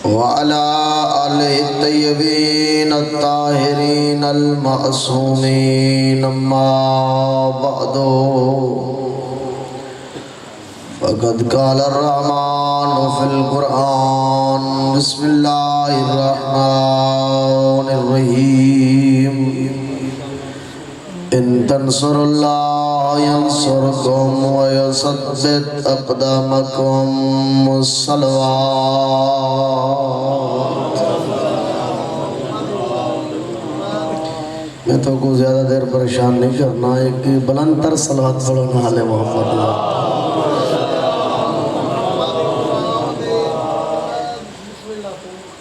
وعلى آله الطيبين الطاهرين المعصومين أما بعد فقد قال الرحمن في القرآن بسم الله الرحمن الرحيم إن تنصروا الله ينصركم ويثبت أقدامكم الصلوات. میں تو کو زیادہ دیر پریشان نہیں کرنا، ایک بلند تر صلوات پڑھو نحال محمد.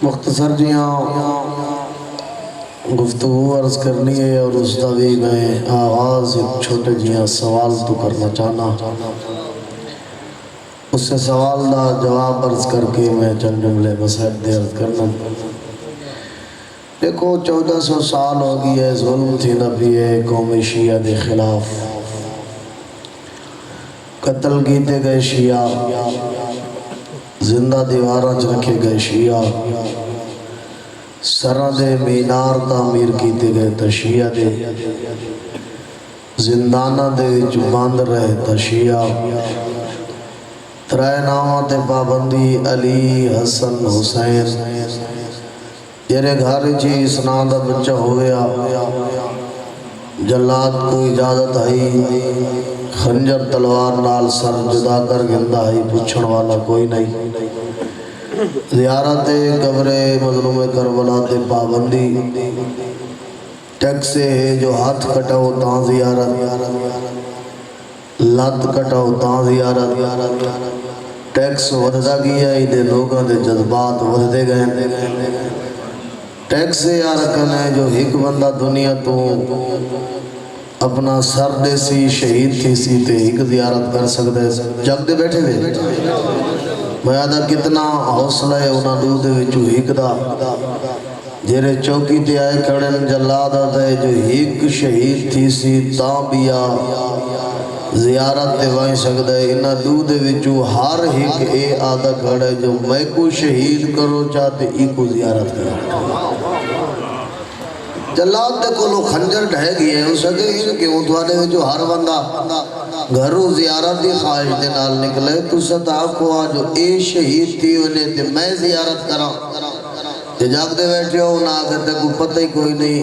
مختصر جیاں گفتگو عرض کرنی ہے اور اس کا بھی میں آغاز ایک چھوٹے جیاں سوال تو کرنا چاہنا، اس سے سوال دا جواب عرض کر کے میں چند جملے مسائل دے عرض کرنا. دیکھو 1400 سال ہو گئی ہے ظلم تھی نبی قوم شیعہ دے خلاف، قتل کیتے گئے شیعہ، زندہ دیواراں رکھے گئے شیعہ، سرہ دے مینار تعمیر کیتے گئے تا شیعہ دے، زندانہ دے جو باندھ رہے تا شیعہ، ترائے نامہ تے پابندی علی حسن حسین، جرے گھر چی اسناد بچہ ہو گیا، جلات کو اجازت آئی، خنجر تلوار نال سر جدا کر گندہ آئی، پوچھن والا کوئی نہیں. زیارت قبر مظلوم کربلا تے پابندی، ٹیکس ہے جو ہاتھ کٹاؤ تاں زیارت، لات کٹاؤ تاں زیارت، ٹیکس ودھدا گیا ہی دے لوگاں دے جذبات ودھدے گئے. ٹیکس یارکن ہے جو ایک بندہ دنیا تو اپنا سر دے سی شہید تھی سی تے ایک زیارت کر سکتے جگ دے بیٹھے ہوئے. میں آدھا کتنا حوصلہ ہے انہاں دو دے وچو ایک دا، جیرے چوکی تے آئے کھڑن جلاد آدھے جو ایک شہید تھی سی تاں بیا زیارت تے وائیں سکتا ہے. انہاں دو دے وچو ہر ایک اے آدھا کھڑے جو میں کو شہید کرو چاہتے ای کو زیارت کرو. جلاد دے کو لو خنجر ڈھے گئے ہیں اس اگے ان کے اتوانے میں جو ہر بندہ گھروں زیارت دی خواہش دے نال نکلے تو ستا کوا جو اے شہید تھی انہیں تے میں زیارت کرا جاگ دے بیٹھے ہو نہ آگے تے کو پتہ ہی کوئی نہیں.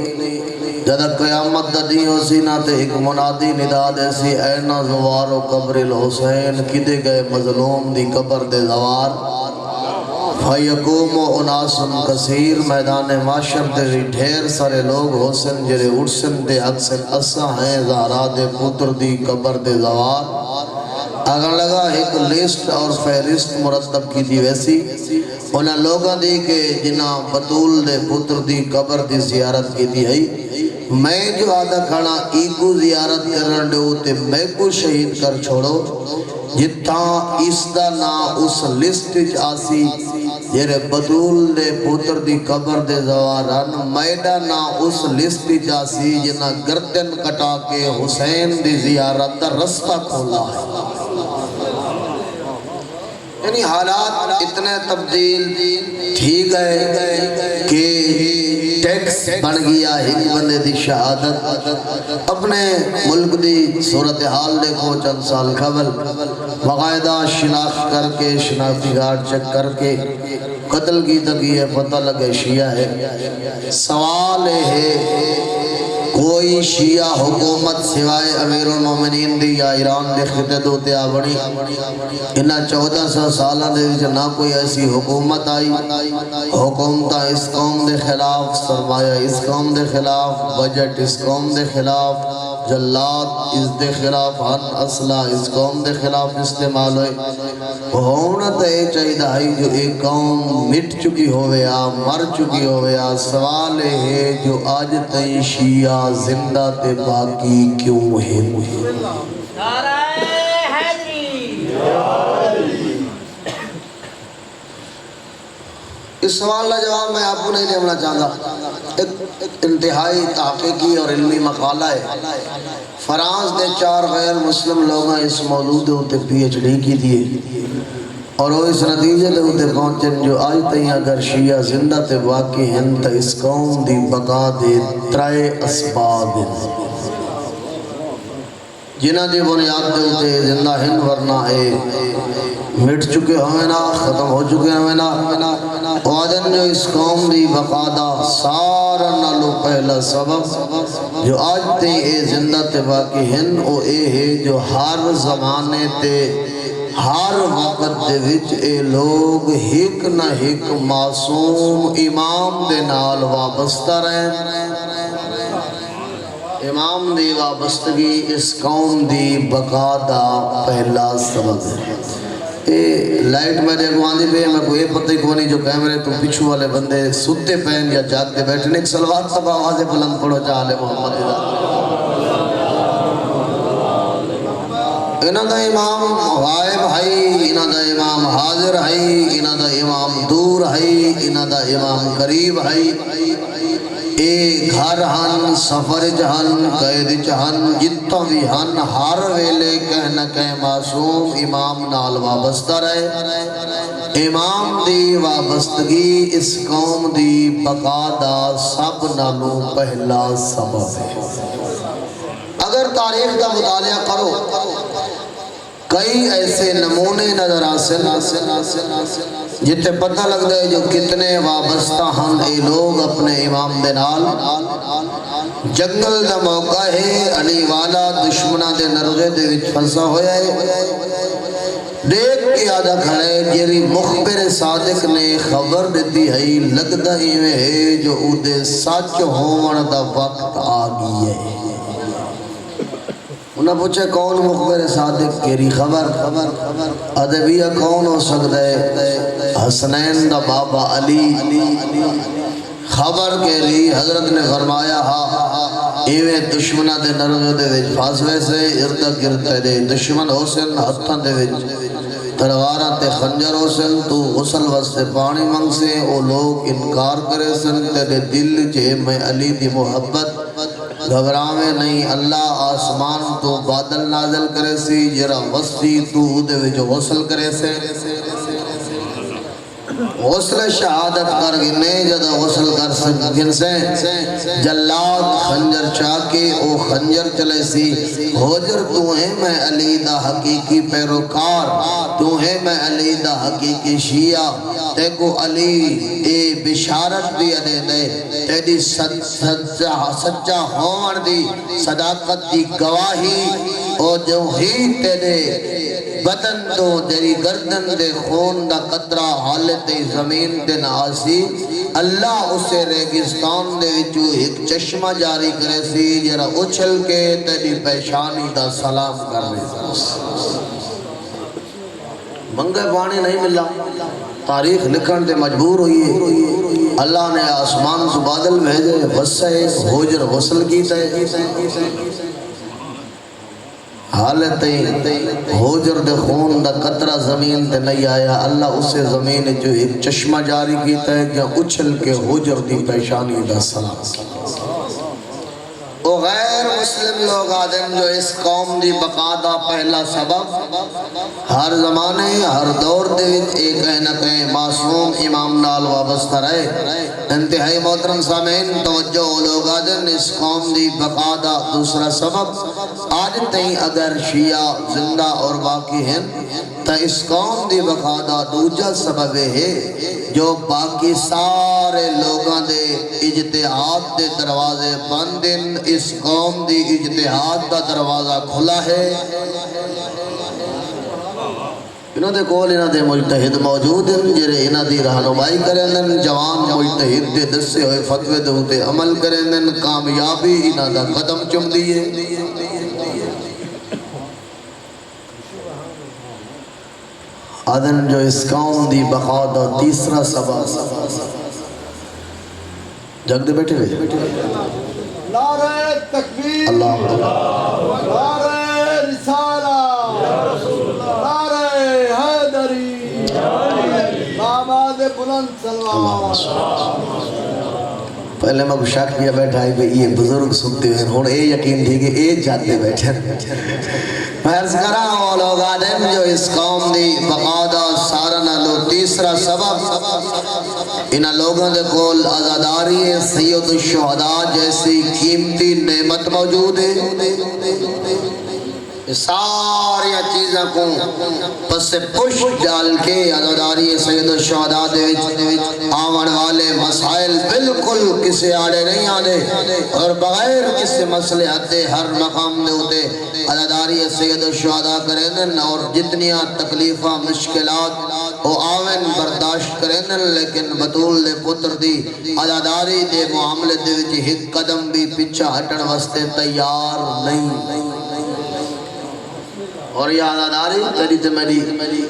جدہ قیامت دا دی ہو سی نہ تے ایک منادی ندا دے سی اینا زوار و قبر الحسین کدے گئے مظلوم دی قبر دے زوار فَيَقُومُ اُنَاسٌ کثیر. میدان معاشر دے ڈھیر سارے لوگ حسن جرے اڑسن دے اکثر اسا ہیں زہرا دے پتر دی قبر دے زوار. اگر لگا ایک لسٹ اور فہرست مرتب کی دی ویسی انہاں لوگاں دی کہ جنہاں بطول دے پتر دی قبر دی زیارت کی دی ہے. میں جو آدھا کھڑا ایکو زیارت کرن دے ہوتے میں کو شہید کر چھوڑو جتاں اس دا نا اس لسٹ آسی جیرے بطول دے پتر دی قبر دے زواران میڈا نا اس لسٹ آسی جنہ گردن کٹا کے حسین دی زیارت دا رستہ کھولا ہے. یعنی حالات اتنے تبدیل تھی گئے کہ ٹیکس بن گیا ایک بندے دی شہادت. اپنے ملک دی صورتحال دیکھو چند سال قبل باقاعدہ شناخت کر کے شناختی کارڈ چیک کر کے قتل کی تکی ہے پتہ لگے شیعہ ہے. سوال ہے کوئی شیعہ حکومت سوائے امیر المومنین دی یا ایران دے خطے دوتے آبڑی انہا 1400 سالہ دے وچ نہ کوئی ایسی حکومت آئی. حکومتہ اس قوم دے خلاف، سرمایہ اس قوم دے خلاف، بجٹ اس قوم دے خلاف، جلات اس دے خلاف، ہن اسلحہ اس قوم دے خلاف استعمال ہوئے. ہونا تو یہ چاہیے دائی جو ایک قوم مٹ چکی ہویا مر چکی ہویا. سوال ہے جو آج تئی شیعہ زندہ تے باقی کیوں ہے؟ اس سوال کا جواب میں آپ کو نہیں دینا چاہتا. ایک انتہائی تحقیقی اور علمی مقالہ ہے. فرانس دے 4 غیر مسلم لوگاں اس موضوع ہوتے پی ایچ ڈی کی دیئے. اور وہ اس نتیجے دے ہوتے پہنچن جو آج تئیں اگر شیعہ زندہ تے باقی ہیں تا اس قوم دی بقا دے ترائے اسباب ہیں جنہ دی بنیاد دے ہوتے زندہ ہیں ورنہ اے مٹ چکے ہمیں نا ختم ہو چکے ہمیں نا وعدن جو اس قوم دی بقا دا سارا نالو پہلا سبب جو آج تئیں اے زندہ تے باقی ہیں او اے ہے جو ہر زمانے تے ہر وقت دے وچ اے لوگ ہک نہ ہک معصوم امام دے نال وابستہ رہے امام دی وابستگی اس قوم دی بقا دا پہلا سبب ہے اے لائٹ میں دیکھو آندھی پہ میں کوئی پتہ ہی کونی جو کیمرے تو پچھو والے بندے ستے پہن یا جاگتے بیٹھنے ایک سلوات سب آواز بلند پڑھو چاہلے محمد انہ دا امام غائب ہے انہ دا امام حاضر ہے انہ دا امام دور ہے انہ دا امام قریب ہے اے گھر ہن سفر جہن قید جہن جتا بھی ہن ہر ویلے کہنا کہ معصوم امام نال وابستہ رہے امام دی وابستگی اس قوم دی بقا دا سب نالو پہلا سبب ہے اگر تاریخ کا مطالعہ کرو کئی ایسے نمونے نظر حاصل جتے پتہ لگتا ہے جو کتنے وابستہ ہن اے لوگ اپنے امام دے نال جنگل دا موقع ہے علی والا دشمنہ دے نرغے دے وچ پھنسا ہویا ہے دیکھ کے آدھا کھڑے جیری مخبر صادق نے خبر دیتی ہے لگتا ہی میں ہے جو اودے سچ ہون دا وقت آگئی ہے انہاں پوچھے کون مخبر صادق کیری خبر ادبیہ کون ہو سکتا ہے حسنین دا بابا علی خبر کے لی حضرت نے فرمایا ایویں دشمنہ دے نرغے دے وچ فاسوے سے اردا گرتے دے دشمن حسن ہتھاں دے وچ تلواراں تے خنجر حسن تو غسل واسطے پانی منگ سے او لوگ انکار کرے سن تیرے دل جے میں علی دی محبت گھبراوے نہیں اللہ آسمان تو بادل نازل کرے سی جرا وسطی تو دے وچ غسل کرے سے غسل شہادت کر گنے جدہ غسل کر سکن سے جلاد خنجر چاکے او خنجر چلے سی ہوجر تو ہے میں علی دا حقیقی پیروکار تو ہے میں علی دا حقیقی شیعہ تے کو علی اے بشارت بھی دے دے تیری سچا ہون دی صداقت دی گواہی او جو ہی تیرے بدن تو تیری گردن دے خون دا قطرہ حالت زمین دے ناسی اللہ اسے ریگستان دے وچو ایک چشمہ جاری کرے سی جرا اچھل کے تیری پیشانی دا سلام کر رہے منگے پانی نہیں ملا تاریخ لکھن تے مجبور ہوئی ہے اللہ نے آسمان سے بادل بھیجے غصہ ہوجر غسل کی تے حالت ہوجر دے خون دا قطرہ زمین تے نہیں آیا اللہ اسے زمین جو ایک چشمہ جاری کیتا ہے کہ اچھل کے ہوجر دی پیشانی دا سلام وہ غیر مسلم لوگ آدم جو اس قوم دی بقا دا پہلا سبب ہر زمانے ہر دور دے ایک نہ کہیں معصوم امام نال وابستہ رہے انتہائی محترم سامعین توجہ لوگ آدم اس قوم دی بقا دا دوسرا سبب آج تئیں اگر شیعہ زندہ اور باقی ہیں تا اس قوم دی بقا دا دوجہ سبب ہے جو باقی سارے لوگاں دے اجتہاد دے دروازے بندن اس قوم دی اجتہاد دا دروازہ کھلا ہے انہوں دے کول انہوں دے مجتہد موجود ہیں جرے انہوں دی رہنمائی کریں جوان مجتہد دے دسے ہوئے فتوے دے ہوتے عمل کریں کامیابی انہوں دا قدم چم دیئے آدن جو اس قوم دی بقا دا تیسرا سبب جگ دے بیٹھے ہوئے نعرہ تکبیر اللہ نعرہ رسالہ نعرہ حیدری داماد بلند سلوات پہلے میں شک کیا بیٹھا ہے کہ یہ بزرگ سنتے ہیں ہوں اے یقین تھی کہ اے جاتے بیٹھے میں عرض کر رہا ہوں لوگ آدم جو اس قوم دی بقادہ سارنا لو تیسرا سبب انہا لوگوں دے کول عزاداری سید الشہداء جیسی قیمتی نعمت موجود ہے ساری چیزیں کو پس پش ڈال کے عزاداری سید الشہداء دے آون والے مسائل بالکل کسے آڑے نہیں آنے اور بغیر کسے مسئلے حد ہر مقام دے ہوتے عزاداری سید الشہداء کریں دن اور جتنیاں تکلیفہ مشکلات وہ آون برداشت کریں دن لیکن بطول دے پتر دی عزاداری دے معاملے دے وچ ایک قدم بھی پیچھا ہٹن واسطے تیار نہیں اور یہ عزاداری تیری تے میری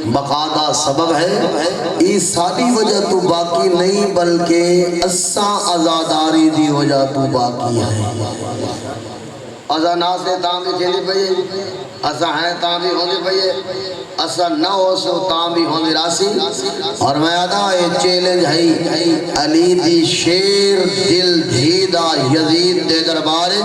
بقا کا سبب ہے یہ ساری وجہ تو باقی نہیں بلکہ اساں عزاداری دی وجہ تو باقی ہے اساں نہ سے تاں بھی چلی پئیے اساں ہیں تاں بھی ہوندی پئیے اساں نہ ہو سو تاں بھی ہوندی راسی اور میں آدھا یہ چیلنج ہے علی دی شیر دل دھیدہ یزید دے دربارے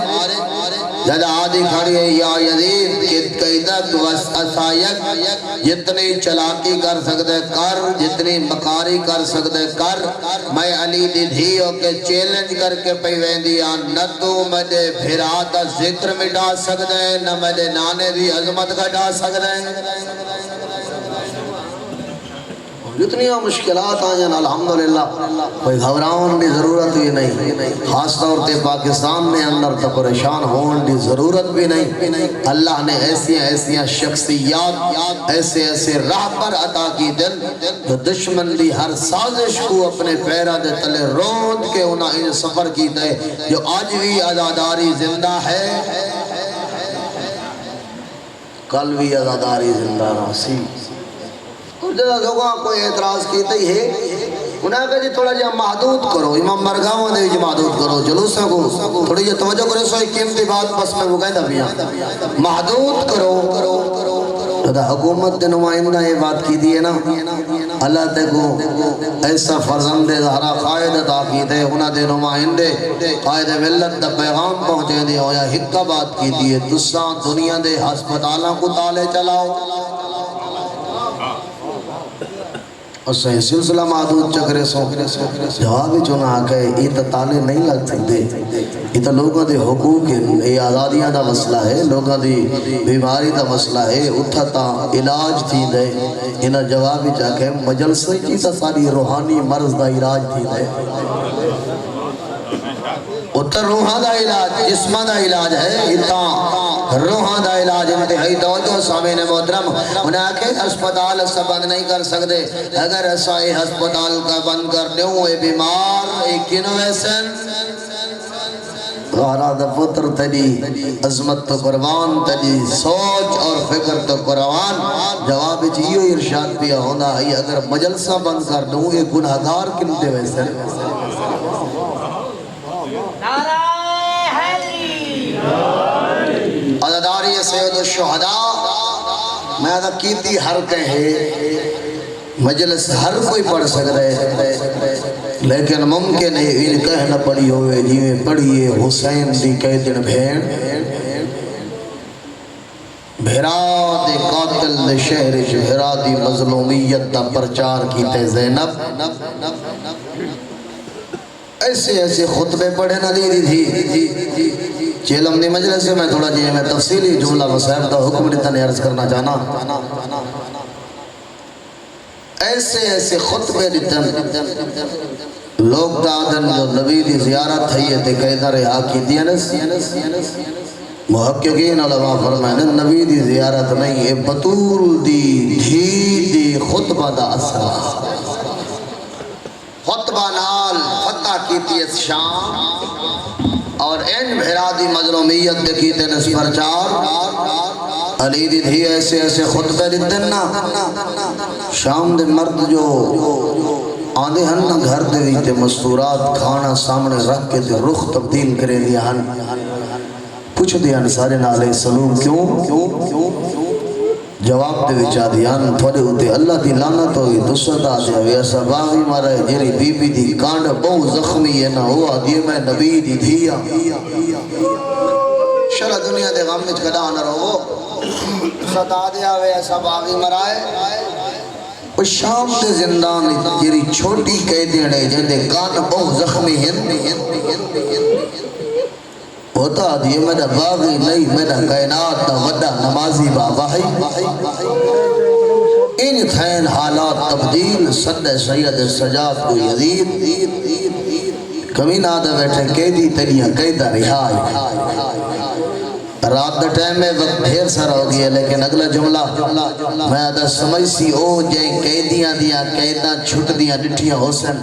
جد آدھی کھڑی ہے یا یزید قیدک وسعیک جتنی چلاکی کر سکتے کر جتنی مکاری کر سکتے کر میں علی دی دھیوں کے چیلنج کر کے پیوین دیا نہ تو مجھے بھراتا ذکر مٹا سکتے نہ مجھے نانے دی عظمت گھٹا سکتے جتنی مشکلات آئیں الحمدللہ کوئی گھبراؤن بھی ضرورت بھی نہیں خاص طور تے پاکستان میں اندر تا پریشان ہون دی ضرورت بھی نہیں اللہ نے ایسی شخصیات ایسے راہ پر عطا کی دل جو دشمن دی ہر سازش کو اپنے پیرہ دے تلے روند کے انہیں سفر کی دے جو آج بھی عزاداری زندہ ہے کل بھی عزاداری زندہ راسی جدا لوگوں کوئی اعتراض کیتا ہی ہے انہاں کہا جی تھوڑا جہاں محدود کرو امام مرگاؤں دے جی محدود کرو جلوسوں کو تھوڑی جہاں توجہ کرو سوئی قیمتی بات بس میں وہ کہتا بھی محدود کرو جدا حکومت دے نمائندہ یہ بات کی دیئے نا اللہ تے کو ایسا فرزند زہرا قائد عطا کی دے انہاں دے نمائندے قائد ملت دا پیغام پہنچے دے ہویا حقہ بات کی دیئے تساں دنیا دے ہسپتالاں کو تالے چلاؤ اور صحیح سلسلہ معدود چکرے سو جوابی چونہ آکے یہ تو تالے نہیں لگ سکتے یہ تو لوگوں دے حقوق یہ آزادیاں دا مسئلہ ہے لوگوں دی بیماری دا مسئلہ ہے اتھتا علاج تھی دے انہا جوابی چاکے مجلسہ چیزا ساری روحانی مرض دا علاج تھی دے اتر روحان دا علاج جسمان دا علاج ہے اتنا روحان دا علاج انتہائی توجہ سامین محترم انہیں کہ ہسپتال سے بند نہیں کر سکتے اگر ایسائی ہسپتال کا بند کر دوں اے بیمار ایک انویسن غارہ دا پتر تلی عظمت تو قربان تلی سوچ اور فکر تو قربان جواب چیئے ارشاد پیا ہونا ہے اگر مجلسہ بند کر دوں ایک گناہگار کنتے ویسے عزاداری سید الشہداء میں عزادہ کیتی ہر کہیں مجلس ہر کوئی پڑھ سکتا ہے لیکن ممکن ہے ان کہنا پڑی ہوئے جیویں پڑھئے حسین دی کہتن بھین بھیرا دی قاتل دی شہرش بھیرا دی مظلومیت دا پرچار کیتے زینب ایسے خطبے پڑھے نہ دی تھی چیلم دی مجلس سے میں تھوڑا جی میں تفصیلی جملہ مصاحب دا حکم دیتا نے عرض کرنا چاہنا ایسے خطبے دیتا لوگ دادن جو نبی دی زیارت ہے یہ تے قیدہ رہا کی دینس محققین علماء فرمائنے نبی دی زیارت نہیں ہے بطول دی خطبہ دا اثر خطبہ نال فتح کیتی اس شام اور ان بھیرادی مظلومیت دیکھیتے نس پرچار علی دی دھی ایسے خطبے دیتن نا شام دے مرد جو آدھے ہن نا گھر دے ویتے مستورات کھانا سامنے رکھ کے دے رخ تبدیل کرے دیا ہن پوچھ دیا انسارے علیہ السلام کیوں جواب دے وچا دیان تھوڑے ہوتے اللہ دی لعنت ہوئی دستا دے ویسا باغی مارا ہے جیری بی بی دی کانڈ بہت زخمی ہے نہ ہوا دی میں نبی دی دھیا شرع دنیا دے غم وچ کدا نہ رہو ستا دیا ویسا باغی مارا ہے وہ شام دے زندان جیری چھوٹی قیدینے جن دے کان بہت زخمی ہیں ہوتا دیئے میرا باغی نہیں میرا کائنات دا وڈا نمازی بابا ہے ان تھین حالات تبدیل صد سید سجاد کو یزید کمی نادہ بیٹھے قیدی تلیاں قیدہ رہائی رات دا ٹائم میں وقت ڈھیر سارا ہو گیا لیکن اگلا جملہ میں آدھا سمجھ سی او جائیں قیدیاں دیا قیداں چھٹ دیا ڈٹھیاں حسن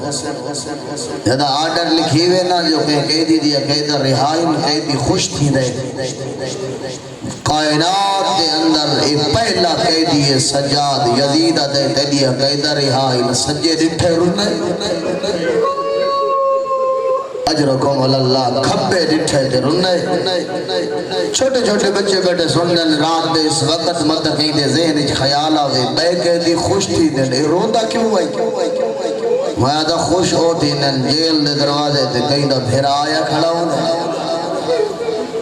جدہ آرڈر لکھی ہوئے نا جو کہ قیدی دیا قیدہ رہائن قیدی خوش تھی دے کائنات دے اندر ایک پہلا قیدی ہے سجاد یزید دے تلیا قیدہ رہائن سجے ڈٹھے رنے اجرکم اللہ کھبے ڈٹھے دے رنے چھوٹے چھوٹے بچے بیٹھے سنن رات دے اس وقت مدد کہیں دے ذہن اچھ خیال آوے بے قیدی خوش تھی دے روندہ کیوں آئی میں آدھا خوش ہو تھی نن جیل دے دروازے تے کہیں دا بھیرا آیا کھڑا ہوں دے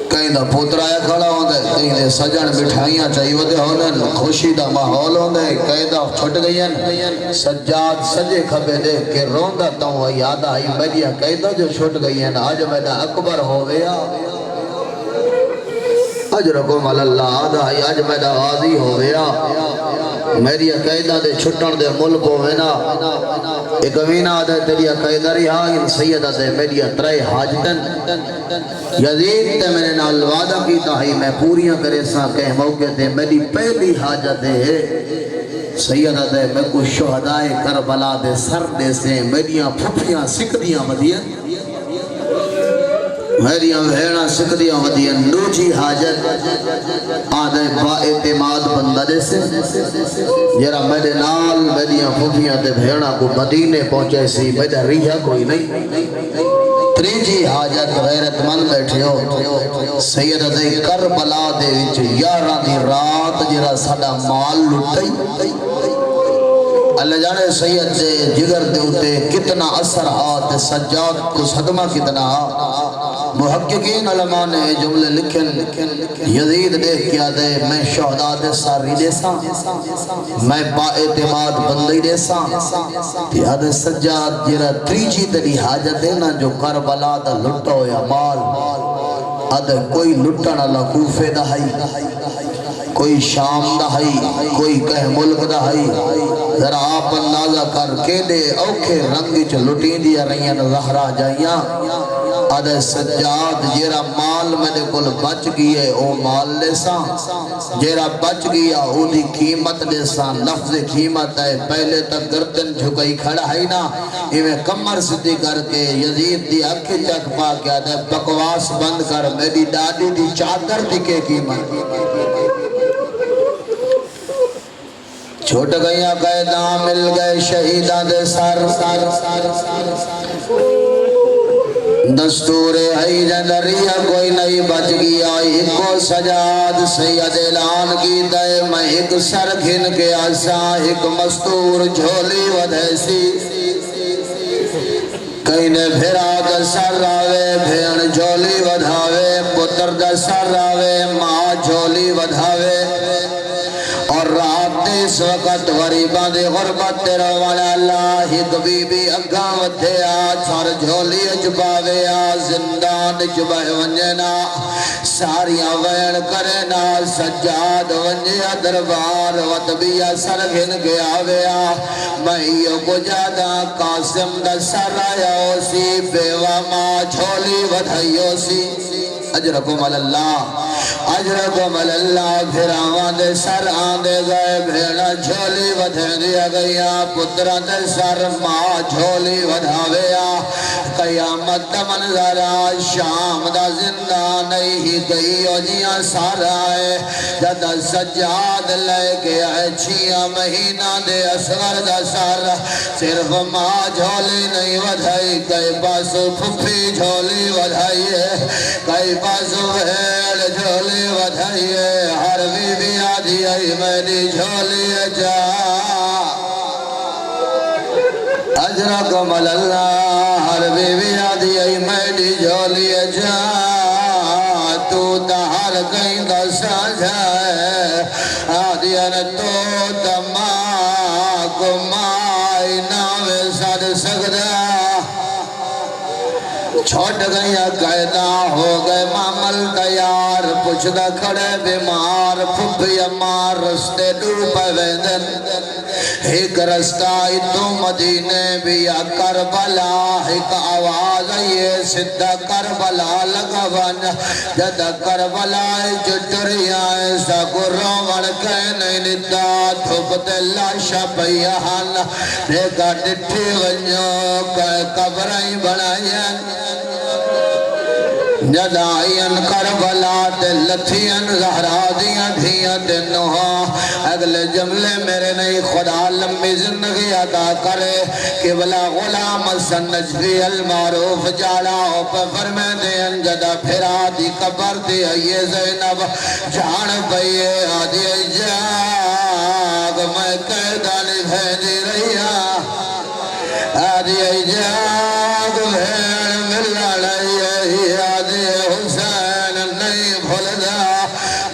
کہیں دا پوتر آیا کھڑا ہوں دے کہیں دے سجن بٹھائیاں چاہیے ودے ہونن خوشی دا محول ہوں دے کہیں دا چھٹ گئین سجاد سجے کھبے دے کہ روندہ تاؤں یاد آئی میڈیا کہیں دا جو چھٹ گئین آج میڈا اکبر ہو گیا اجرکم اللہ آدھا ہی آج میڈا غازی ہو گیا میری قیدہ دے چھٹن دے ملک ہوئینا ایک امینہ آدھا تیری قیدہ رہا ان سیدہ دے میری ترے حاجتن یزید تے میں نے نال وعدہ کی تاہی میں پوریاں کرے ساں کہ موقع دے میری پہلی حاجت ہے سیدہ دے میں کو شہدائے کربلا دے سر دے سے میریاں پھپیاں سکھدیاں مدیاں میریاں بھیڑاں سکھدیاں مدیاں نوچی حاجت آدھے با اعتماد بندہ دے سے جرا میرے نال میریاں پھپیاں دے بھیڑاں کو مدینے پہنچے سی میرا ریحہ کوئی نہیں تریجی حاجت غیرت مند بیٹھے ہو سیدہ دے کربلا دے وچ یارہ دی رات جرا ساڑا مال لٹائی اللہ جانے سید دے جگر دے ہوتے کتنا اثر آت سجاد کو صدمہ کتنا محققین علماء نے جملے لکھن یزید دیکھ کیا دے میں شہداء دے ساری دے ساں میں با اعتماد بندی دے ساں تیاد سجاد جرا تریجی تری حاجت دینا جو کربلا دا لٹو یا مال ادھے کوئی لٹن اللہ کوفے دہائی کوئی شام دہائی کوئی کہہ ملک دہائی ذرا آپ اندازہ کر کے دے اوکھے رنگی چھ لٹیں دیا رہیاں زہرہ جائیاں آدھے سجاد جیرا مال میں نے کل بچ گئے او مال لے ساں جیرا بچ گیا او دی قیمت لے ساں لفظ قیمت ہے پہلے تک گردن جھکائی کھڑا ہے نا ایویں کمر سدھی کر کے یزید دی اکھی چک پا کے آدھے بکواس بند کر میری ڈاڈی دی چادر دکھے قیمت چھوٹ گئیاں قیداں مل گئے شہیداں دے سر دستور ہے جندریہ کوئی نہیں بچ گیا ایک کو سجاد سید اعلان کی دے میں ایک سر گھن کے آسا ایک مستور جھولی ودھیسی کہیں نے بھیرا دا سر آوے بھین جھولی ودھاوے پتر دا سر آوے ماں جھولی ودھاوے اور رات اس وقت غریباں دے غربت تیرا والا اللہ ایک بی بی اگاں ودھے سر جھولی اجباوے زندان اجبائے ونجنا ساریاں وین کرنا سجاد ونجیا دربار وطبیہ سر گھن گیا ویا مہیو کو جادا قاسم دا سر آیا سی بیوہ ماں جھولی ودھائیو سی اجرکم اللہ اجرکم اللہ پھر آوان دے سر آندے گئے بھیڑا جھولی ودھے دیا گیا پترہ دے سر ماں جھولی ودھاویا قیامت منظرہ شام دا زندہ نہیں ہی گئی او جیاں سارا ہے جدہ سجاد لے کے آئے چھیاں مہینہ دے اصغر دا سر صرف ماں جھولی نہیں ودھائی کئی پاسو پھپھی جھولی ودھائی ہے کئی پاسو بھیڑ جھولی ودھائی ہے ہر بی بی آدھی آئی میری جھولی جا اجرکم اللہ ہر بی بی آدھی آئی میری جھولی جا تو دہر کہیں دا ساجھائے آدھیان تو دماغ مائی ناوے سڑ سکتا چھوٹ گیا قیدہ ہو گئے معمل تیار پوچھتا کھڑے بیمار پھپی امار رستے ڈوبے ویندن ایک رستہ اتو مدینے بیا کربلا ایک آواز یہ سدھا کربلا لگا بن جد کربلا جٹریاں ساکو روڑ کہنے ندا دھوپتے لاشا بیہان دیکھا ڈٹھی ونجو کہ قبرائیں بنائیں جدائین کربلا تے لتھین زہرا دیاں دھیاں تے نوہا اگلے جملے میرے نئی خدا لمبی زندگی عطا کرے کہ بلا غلام حسن نجفی المعروف جاڑا پہ فرمے دیں جدا پھرا دی قبر دی یہ زینب جان بھئیے آدھی جاگ میں قیدانی بھیجی رہیا آدھی جاگ بھیڑ ملا رہی آدھی حسین نہیں بھولدا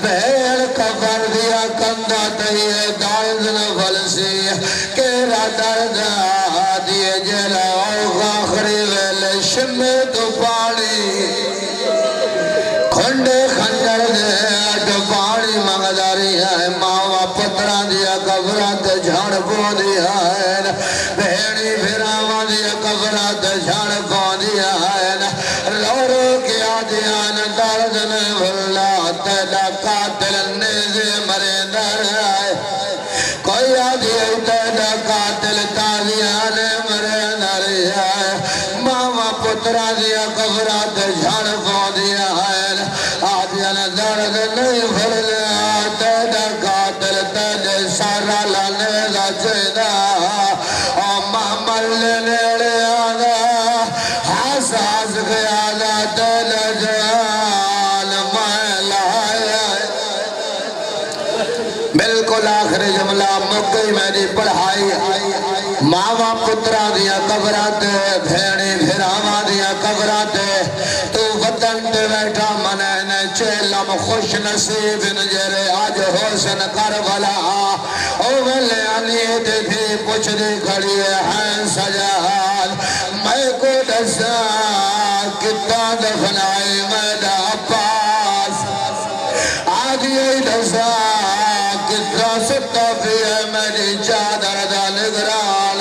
بھیڑ کفر دیا کندہ تیئے دائزن فلسی کیرا دردہ آدھی جلا آخری ویلے شمے تو پانی کھنڈے خنجر دے تو پانی مغداری ہے ماما پترہ دیا کفرات جھاڑ پو دیا ہے بھیڑی پھراما دیا کفرات جھاڑ پو دیا ہے رو رو کیا دیان درد نے بھلا تیدا قاتل نیزے مرے در آئے کوئی آدھی تیدا قاتل تازیان مرے در آئے ماما پترہ دیا کفرات جھاڑ پو دیا ہے آدھیان درد نہیں بھلا تیدا قاتل تیدے سارا لانے دا چیدہ اور محمل نیڑے آدھا حساس گیا دا دل جان میں لائے بالکل آخر جملہ مکئی میری پڑھائی ماما پترہ دیا قبرات بھیڑی بھراما دیا قبرات تو وطن تے بیٹھا منین چیلم خوش نصیب نجرے آج حسن کربلا او ملے آنیت تھی پوچھ دی کھڑی ہے سجاد میں کو دسا کتا دفنائی میدہ عباس آدھی دسا کتا ستا فی ہے میری چادر دا نگران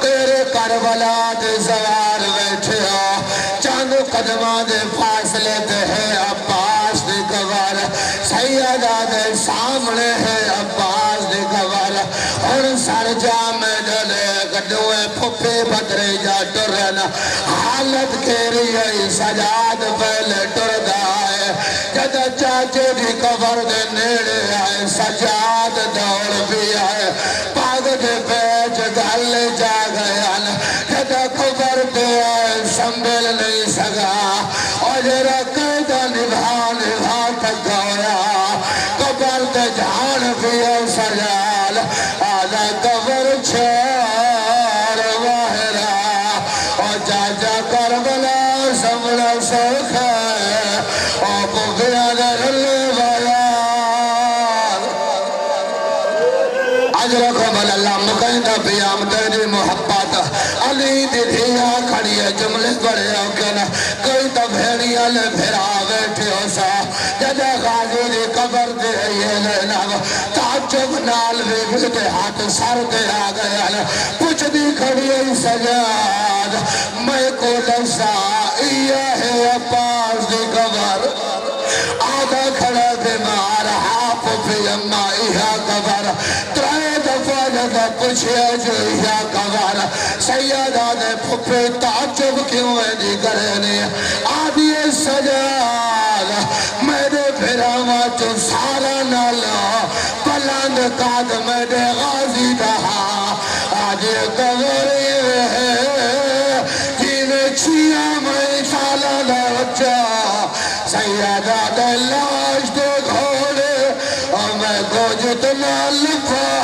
تیرے کربلا دے سوار بیٹھے ہو چاند قدمہ دے فاصلے دے ہے عباس دے قبر سیدہ دے سامنے ہے عباس دے قبر اور سر جامع ڈلے گڈوے پھپے بدرے جا ٹرن حالت کیری ہے سجاد پہلے ٹردہ ہے جد چاچے دی قبر دے نیڑے آئے سجاد دوڑ بھی آئے پاگ دے پیچ گل جا گیا جد قبر دے آئے سنبھل نہیں سگا اور قیدہ نبھا نبھا تک گویا قبر دے جھان بھی سجال آدھا قبر چھوڑ واہرہ اور جا جا کربلا سمڑا سوکھ ہے اور پوکھیا در لیوایا اجرکم اللہ مقیدہ بیام تیری محبت علی دی دھیا کھڑی ہے جملے بڑے اوکن کوئی تو بھیڑیا لے بھیرا بیٹھے ہو سا جدہ غازی دی قبر دے یہ لینا تعجب نال بھی دے ہاتھ سر دے آگیا پوچھ دی کھڑی ہے سجاد میں کو لسا یہ ہے عباس دی قبر آدھا کھڑا بیمار ہاپ پی اما ایہا قبر ترائے دفعہ جدہ پوچھے جو ایہا قبر سیدہ دے پھپے تعجب کیوں ہے دی کرنے آدھی سجاد میرے پھراما جو سارا نالا پلند قاد میرے غازی دہا آدھی قبر کو جتنا لکھا